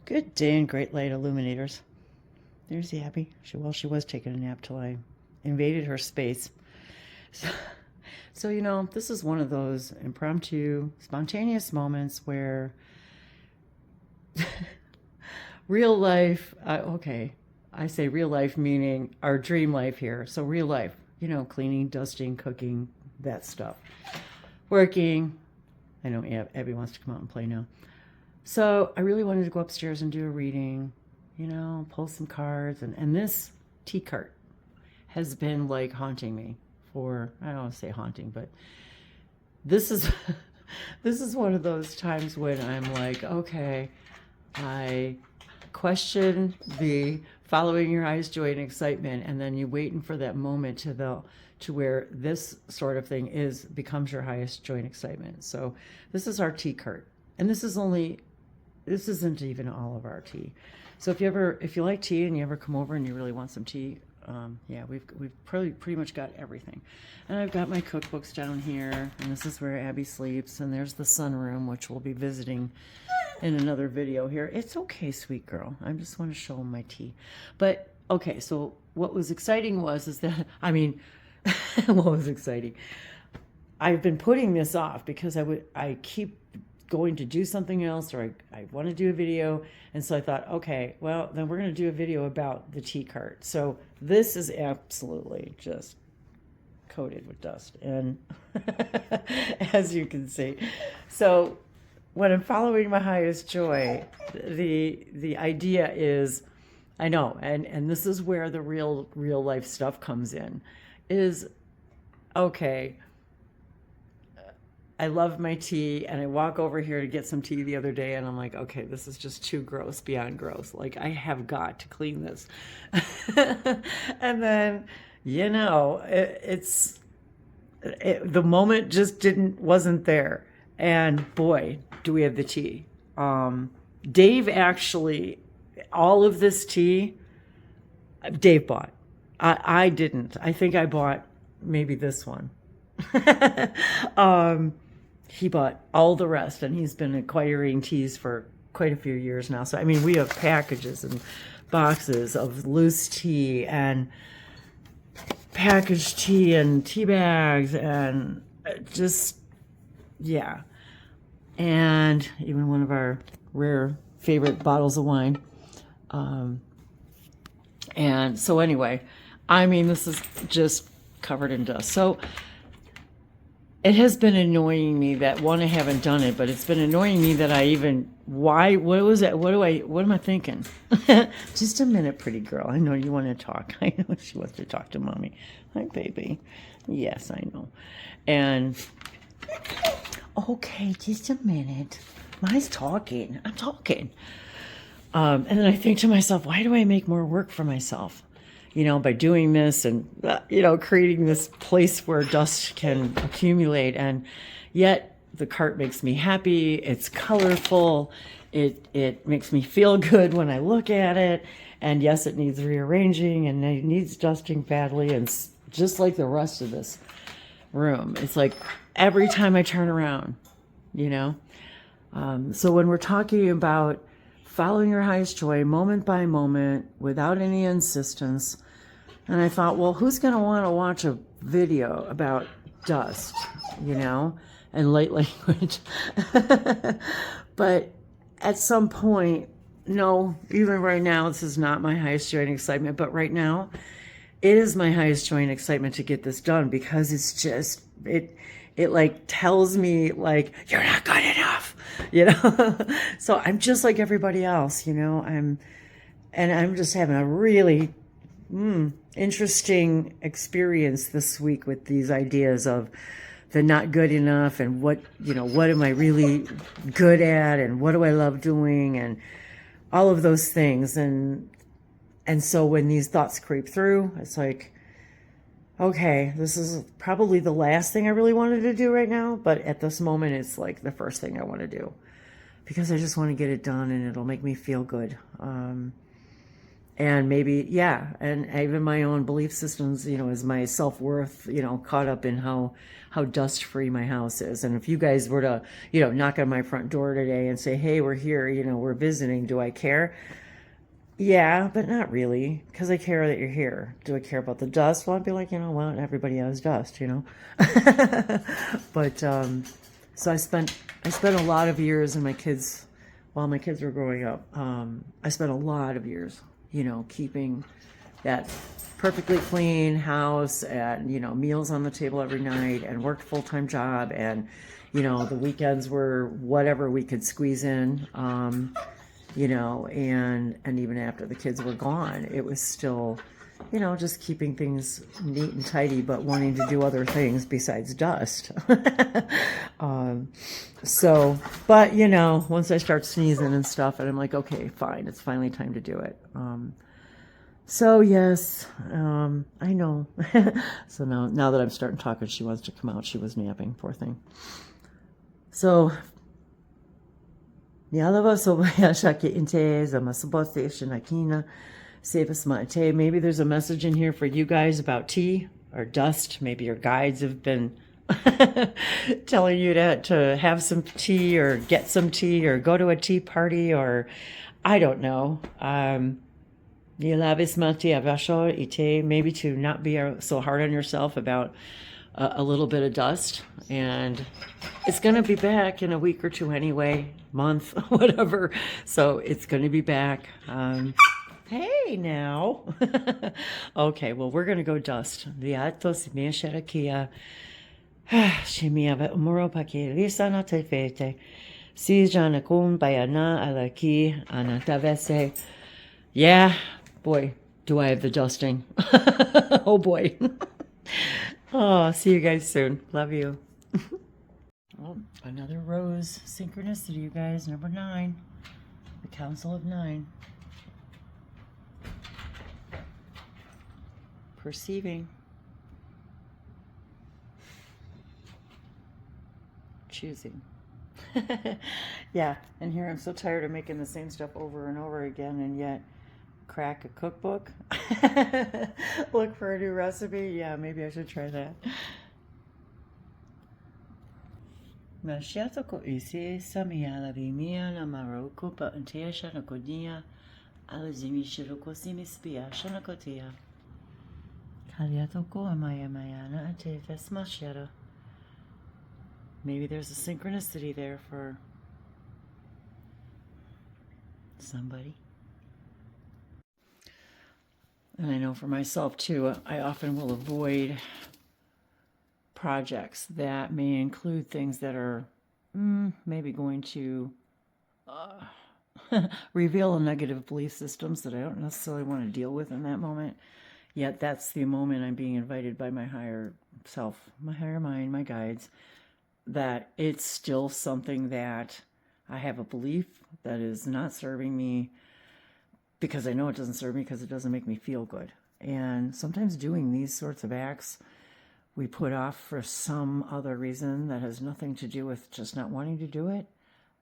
Good day and great light illuminators. There's Abby. She was taking a nap till I invaded her space. So, this is one of those impromptu, spontaneous moments where real life, I say real life meaning our dream life here. So real life, cleaning, dusting, cooking, that stuff. Working. I know Abby wants to come out and play now. So I really wanted to go upstairs and do a reading, pull some cards. And this tea cart has been like haunting me for, I don't want to say haunting, but this is this is one of those times when I'm like, okay, I question the following your highest joy and excitement, and then you're waiting for that moment to where this sort of thing becomes your highest joy and excitement. So this is our tea cart, and this isn't even all of our tea. So if you like tea and you ever come over and you really want some tea, we've pretty much got everything. And I've got my cookbooks down here, and this is where Abby sleeps, and there's the sunroom, which we'll be visiting in another video here. It's okay, sweet girl. I just want to show them my tea. But okay, so what was exciting what was exciting? I've been putting this off because I keep going to do something else, or I want to do a video, and so I thought, okay, well, then we're going to do a video about the tea cart. So this is absolutely just coated with dust, and as you can see. So when I'm following my highest joy, the idea is, I know, and this is where the real life stuff comes in, is, okay, I love my tea, and I walk over here to get some tea the other day, and I'm like, okay, this is just too gross, beyond gross. Like, I have got to clean this. And then, the moment just wasn't there. And boy, do we have the tea. Dave actually, all of this tea, Dave bought. I didn't. I think I bought maybe this one. He bought all the rest, and he's been acquiring teas for quite a few years now. So, we have packages and boxes of loose tea and packaged tea and tea bags and just, yeah. And even one of our rare favorite bottles of wine. And so anyway, this is just covered in dust. So it has been annoying me that, one, I haven't done it, but it's been annoying me that what was it? What am I thinking? Just a minute, pretty girl. I know you want to talk. I know she wants to talk to mommy. Hi, baby. Yes, I know. And, okay, just a minute. Mine's talking. I'm talking. And then I think to myself, why do I make more work for myself? By doing this and, creating this place where dust can accumulate. And yet the cart makes me happy. It's colorful. It makes me feel good when I look at it. And yes, it needs rearranging and it needs dusting badly. And just like the rest of this room, it's like every time I turn around, So when we're talking about following your highest joy, moment by moment, without any insistence. And I thought, well, who's going to want to watch a video about dust, and light language? But at some point, no, even right now, this is not my highest joy and excitement. But right now, it is my highest joy and excitement to get this done, because it's just, it like tells me, like, you're not good enough, So I'm just like everybody else, I'm just having a really interesting experience this week with these ideas of the not good enough, and what am I really good at, and what do I love doing, and all of those things. And so when these thoughts creep through, it's like, okay, this is probably the last thing I really wanted to do right now, but at this moment, it's like the first thing I want to do, because I just want to get it done, and it'll make me feel good. And maybe, yeah, and even my own belief systems, is my self-worth, caught up in how dust-free my house is. And if you guys were to, knock on my front door today and say, hey, we're here, we're visiting, do I care? Yeah, but not really, because I care that you're here. Do I care about the dust? Well, I'd be like, well, everybody has dust, But so I spent a lot of years while my kids were growing up. I spent a lot of years, keeping that perfectly clean house and meals on the table every night, and worked full-time job, and the weekends were whatever we could squeeze in. And even after the kids were gone, it was still, just keeping things neat and tidy, but wanting to do other things besides dust. But once I start sneezing and stuff, and I'm like, okay, fine, it's finally time to do it. So yes, I know. So now that I'm starting talking, she wants to come out. She was napping, poor thing. So maybe there's a message in here for you guys about tea or dust. Maybe your guides have been telling you to have some tea or get some tea or go to a tea party, or I don't know. Maybe to not be so hard on yourself about a little bit of dust. And it's going to be back in a week or two anyway, month, whatever. So it's going to be back. Hey now. Okay, well, we're going to go dust. Yeah, boy, do I have the dusting. Oh boy. Oh, see you guys soon. Love you. Oh, another rose synchronicity, you guys. Number 9. The Council of 9. Perceiving. Choosing. Yeah, and here I'm so tired of making the same stuff over and over again, and yet crack a cookbook. Look for a new recipe. Yeah, maybe I should try that. Maybe there's a synchronicity there for somebody. And I know for myself too, I often will avoid projects that may include things that are maybe going to reveal negative belief systems that I don't necessarily want to deal with in that moment. Yet that's the moment I'm being invited by my higher self, my higher mind, my guides, that it's still something that I have a belief that is not serving me, because I know it doesn't serve me, because it doesn't make me feel good. And sometimes doing these sorts of acts we put off for some other reason that has nothing to do with just not wanting to do it.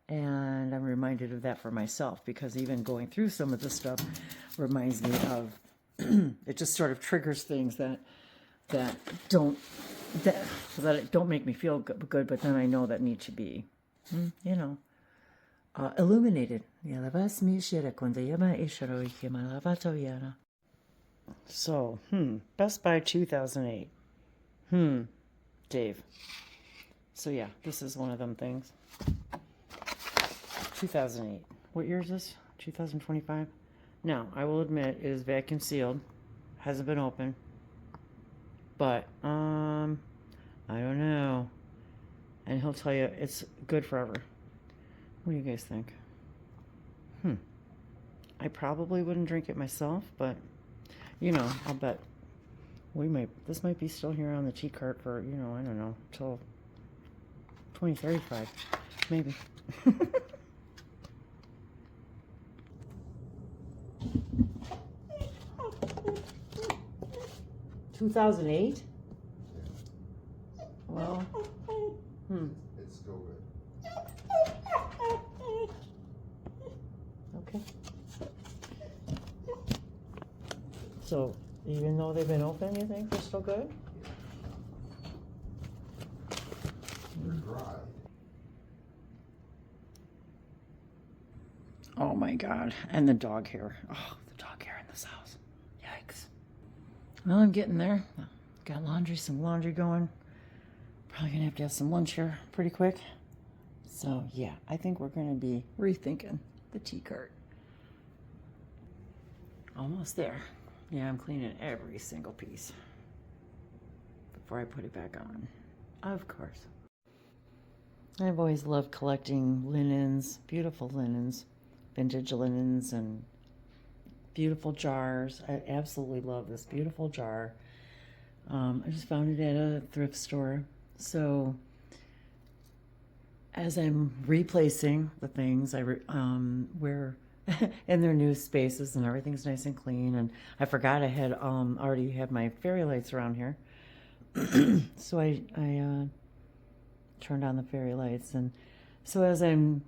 And I'm reminded of that for myself, because even going through some of this stuff reminds me of it just sort of triggers things that don't make me feel good, but then I know that need to be illuminated. So, Best Buy 2008. Dave. So yeah, this is one of them things. 2008. What year is this? 2025? Now, I will admit, it is vacuum sealed. Hasn't been opened. But, I don't know. And he'll tell you it's good forever. What do you guys think? I probably wouldn't drink it myself, but, I'll bet this might be still here on the tea cart for, I don't know, till 2035, maybe. 2008? Well, It's still good. Okay. So even though they've been open, you think they're still good? They're dry. Oh my God. And the dog hair. Oh, the dog hair in this house. Yikes. Well, I'm getting there. Got some laundry going. Probably gonna have to have some lunch here pretty quick. So yeah, I think we're gonna be rethinking the tea cart. Almost there. Yeah, I'm cleaning every single piece before I put it back on. Of course. I've always loved collecting linens, beautiful linens, vintage linens, and beautiful jars. I absolutely love this beautiful jar. I just found it at a thrift store. So as I'm replacing the things, where in their new spaces and everything's nice and clean. And I forgot I had already had my fairy lights around here. So I turned on the fairy lights. And so as I'm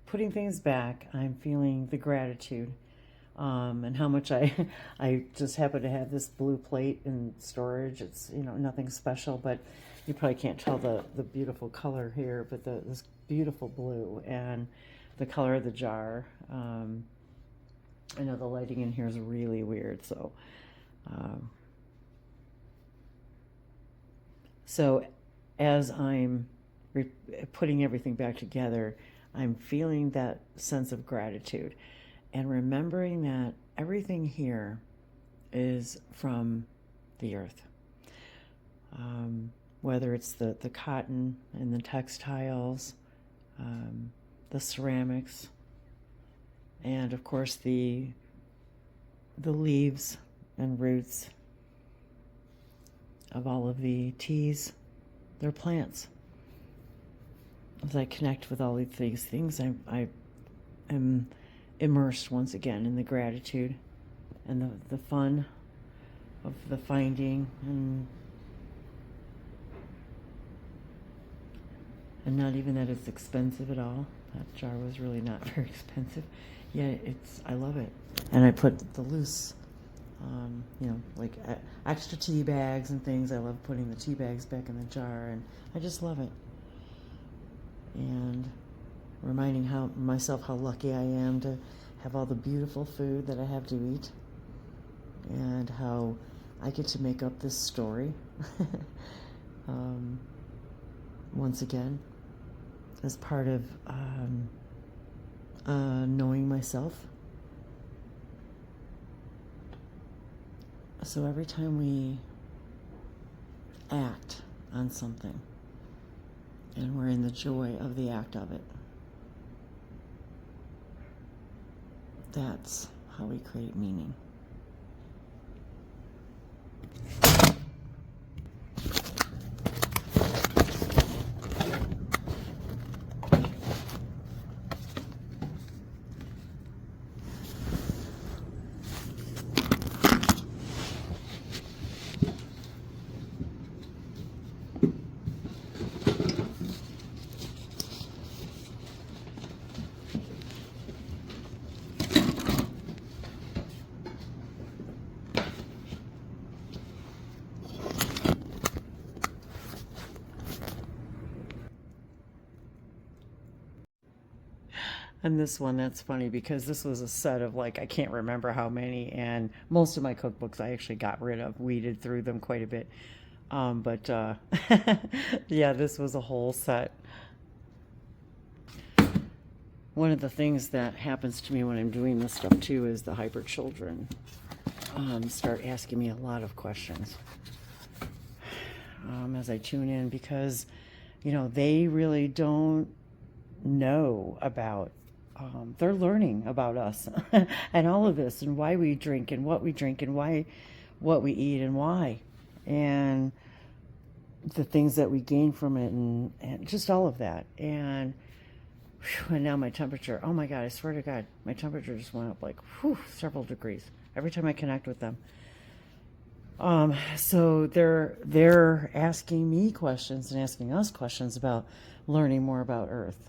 putting things back, I'm feeling the gratitude and how much I just happen to have this blue plate in storage. It's, nothing special, but you probably can't tell the beautiful color here, but this beautiful blue and the color of the jar. I know the lighting in here is really weird, so as I'm putting everything back together, I'm feeling that sense of gratitude and remembering that everything here is from the earth. Whether it's the cotton and the textiles, the ceramics, and of course the leaves and roots of all of the teas, they're plants. As I connect with all of these things, I am immersed once again in the gratitude and the fun of the finding and not even that it's expensive at all. That jar was really not very expensive. Yeah, I love it. And I put the loose, like extra tea bags and things. I love putting the tea bags back in the jar, and I just love it. And reminding myself how lucky I am to have all the beautiful food that I have to eat, and how I get to make up this story once again as part of knowing myself. So every time we act on something and we're in the joy of the act of it, that's how we create meaning. And this one, that's funny because this was a set of I can't remember how many, and most of my cookbooks I actually got rid of, weeded through them quite a bit. But yeah, this was a whole set. One of the things that happens to me when I'm doing this stuff too is the hyper children start asking me a lot of questions as I tune in, because they really don't know about they're learning about us and all of this, and why we drink and what we drink and what we eat and why, and the things that we gain from it, and just all of that. And now my temperature, oh my God, I swear to God, my temperature just went up several degrees every time I connect with them. So they're asking me questions and asking us questions about learning more about Earth.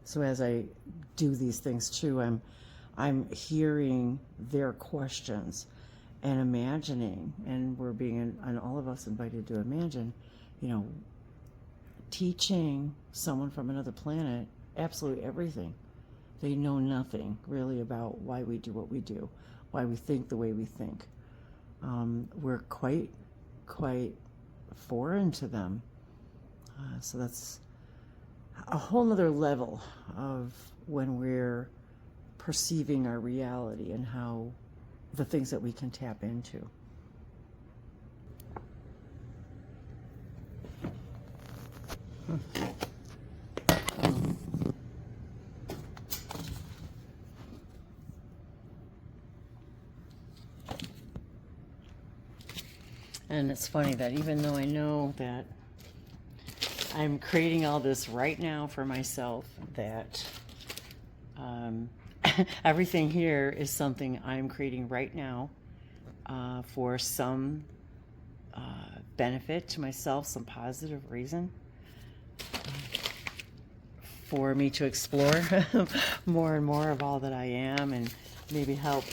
So as I do these things too, I'm hearing their questions and imagining, and we're being, and all of us invited to imagine, you know, teaching someone from another planet absolutely everything. They know nothing really about why we do what we do, why we think the way we think. We're quite foreign to them. So that's a whole nother level of when we're perceiving our reality and how the things that we can tap into. And it's funny that even though I know that I'm creating all this right now for myself, that everything here is something I'm creating right now for some benefit to myself, some positive reason, for me to explore more and more of all that I am, and maybe help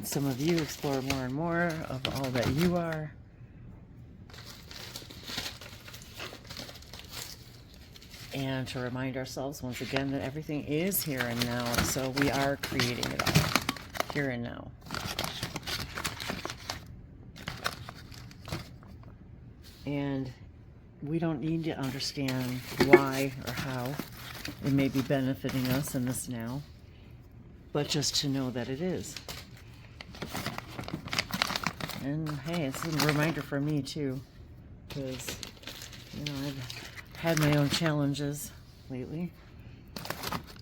some of you explore more and more of all that you are. And to remind ourselves once again that everything is here and now, so we are creating it all here and now. And we don't need to understand why or how it may be benefiting us in this now, but just to know that it is. And hey, it's a reminder for me too, because, you know, I've had my own challenges lately,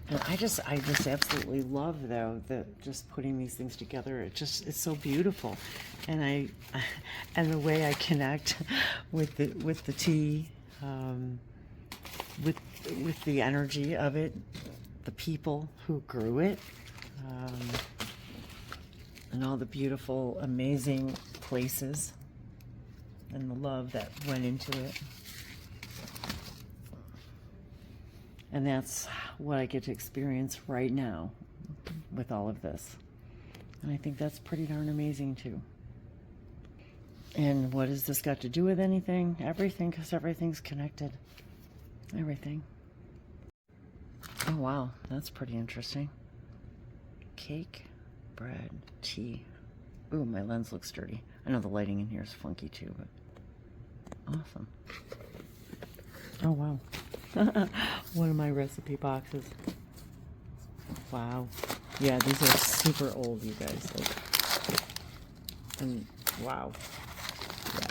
and I just absolutely love, though, that just putting these things together, it's so beautiful. And and the way I connect with the tea, with the energy of it, the people who grew it, and all the beautiful, amazing places, and the love that went into it. And that's what I get to experience right now with all of this. And I think that's pretty darn amazing too. And what has this got to do with anything? Everything, because everything's connected. Everything. Oh wow, that's pretty interesting. Cake, bread, tea. Ooh, my lens looks dirty. I know the lighting in here is funky too, but awesome. Oh wow. One of my recipe boxes. Wow. Yeah, these are super old, you guys. Like, and wow. Yeah.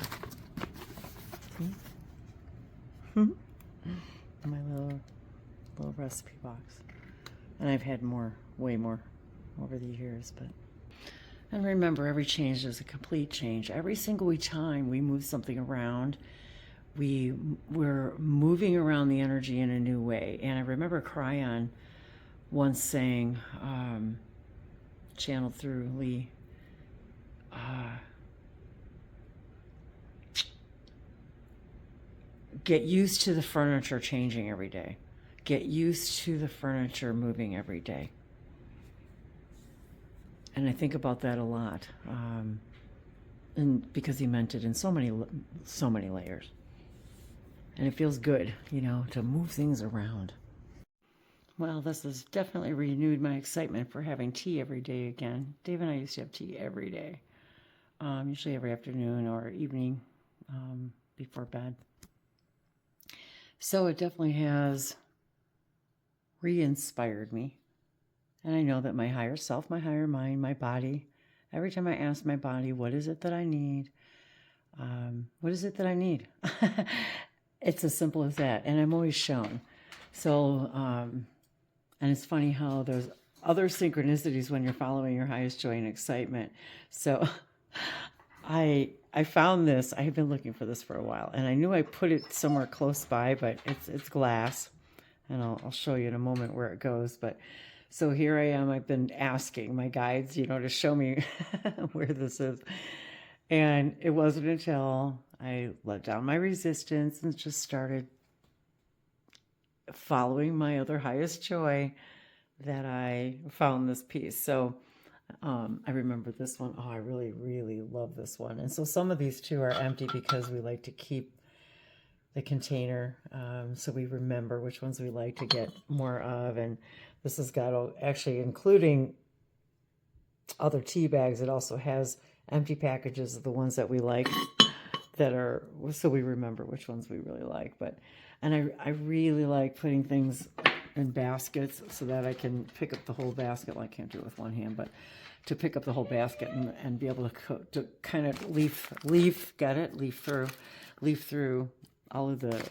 See? My little recipe box. And I've had more, way more over the years, but. And remember, every change is a complete change. Every single time we move something around, we're moving around the energy in a new way. And I remember Cryon once saying, channeled through Lee, get used to the furniture changing every day. Get used to the furniture moving every day. And I think about that a lot, and because he meant it in so many layers. And it feels good, you know, to move things around. Well, this has definitely renewed my excitement for having tea every day again. Dave and I used to have tea every day, usually every afternoon or evening before bed. So it definitely has re-inspired me. And I know that my higher self, my higher mind, my body, every time I ask my body, what is it that I need? What is it that I need? It's as simple as that. And I'm always shown. So, and it's funny how there's other synchronicities when you're following your highest joy and excitement. So I found this. I have been looking for this for a while, and I knew I put it somewhere close by, but it's glass. And I'll show you in a moment where it goes. But so here I am. I've been asking my guides, you know, to show me where this is. And it wasn't until I let down my resistance and just started following my other highest joy that I found this piece. So I remember this one. Oh, I really, really love this one. And so some of these too are empty because we like to keep the container, so we remember which ones we like to get more of. And this has got, actually, including other tea bags, it also has empty packages of the ones that we like, that are, so we remember which ones we really like. But and I really like putting things in baskets so that I can pick up the whole basket. Well, I can't do it with one hand, but to pick up the whole basket and be able to kind of leaf through all of the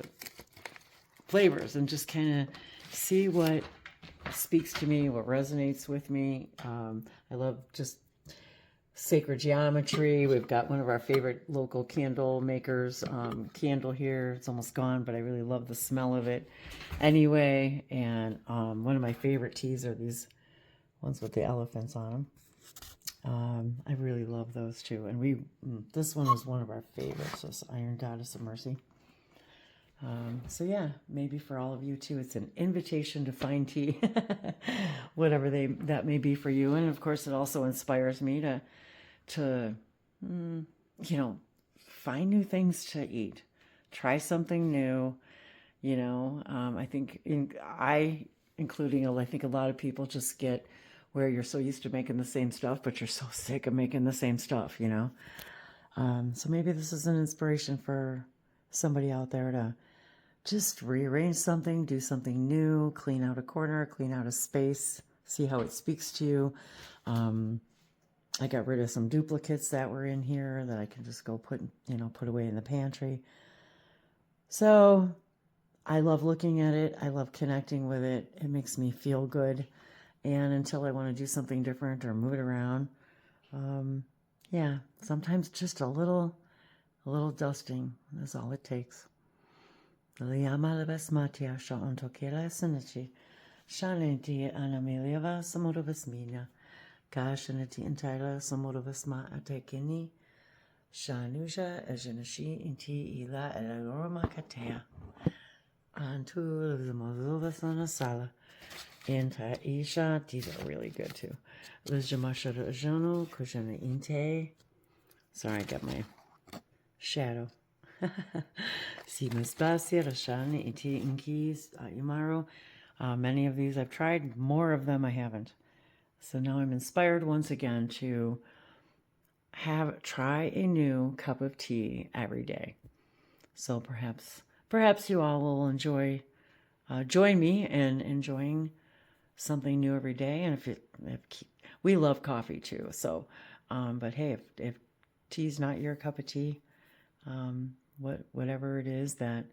flavors and just kind of see what speaks to me, what resonates with me. I love just sacred geometry. We've got one of our favorite local candle makers, candle here. It's almost gone, but I really love the smell of it anyway. And one of my favorite teas are these ones with the elephants on them. I really love those too. And this one was one of our favorites, this Iron Goddess of Mercy. So yeah, maybe for all of you too, it's an invitation to find tea, whatever that may be for you. And of course, it also inspires me to find new things to eat, try something new. I think including, I think a lot of people just get where you're so used to making the same stuff, but you're so sick of making the same stuff, So maybe this is an inspiration for somebody out there to just rearrange something, do something new, clean out a corner, clean out a space, see how it speaks to you. I got rid of some duplicates that were in here that I can just go put away in the pantry. So I love looking at it. I love connecting with it. It makes me feel good. And until I want to do something different or move it around, sometimes just a little dusting is all it takes. Kashanati entire Samodovasma atekini Shanusha Ejanashi inti ila eloroma katea Antu the Mozovasana Sala Enta Isha. These are really good too. Lijamasha Jono Kushana Inte. Sorry, I got my shadow. Simuspasia Rashani Inti Inkis Imaro. Many of these I've tried, more of them I haven't. So now I'm inspired once again to try a new cup of tea every day. So perhaps you all will join me in enjoying something new every day. And if we love coffee too. So, but hey, if tea's not your cup of tea, whatever it is that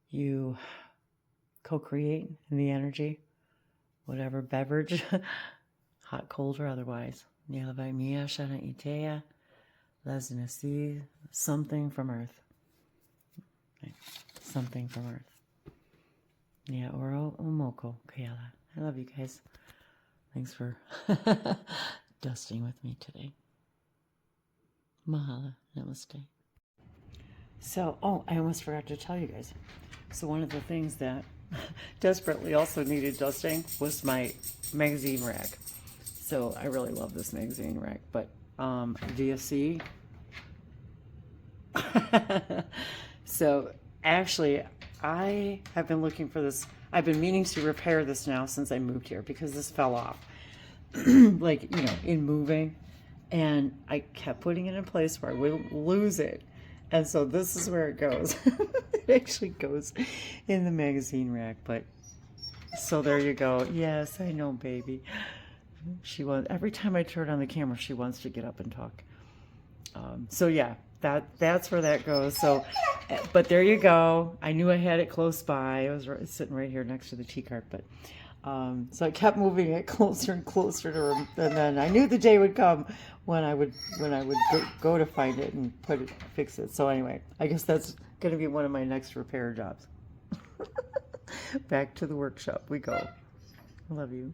you co-create in the energy, whatever beverage, hot, cold, or otherwise. Something from Earth. Something from Earth. Yeah, Oro Omoko Kayala. I love you guys. Thanks for dusting with me today. Mahala. Namaste. So, I almost forgot to tell you guys. So one of the things that desperately also needed dusting was my magazine rack. So I really love this magazine rack, but do you see? So actually, I have been looking for this. I've been meaning to repair this now since I moved here because this fell off, in moving, and I kept putting it in place where I wouldn't lose it. And so this is where it goes. It actually goes in the magazine rack, but so there you go. Yes, I know, baby. Every time I turn on the camera, she wants to get up and talk. So yeah, that's where that goes. So, but there you go. I knew I had it close by. It was sitting right here next to the tea cart, but so I kept moving it closer and closer to her, and then I knew the day would come when I would go to find it and fix it. So anyway, I guess that's going to be one of my next repair jobs. Back to the workshop we go. I love you.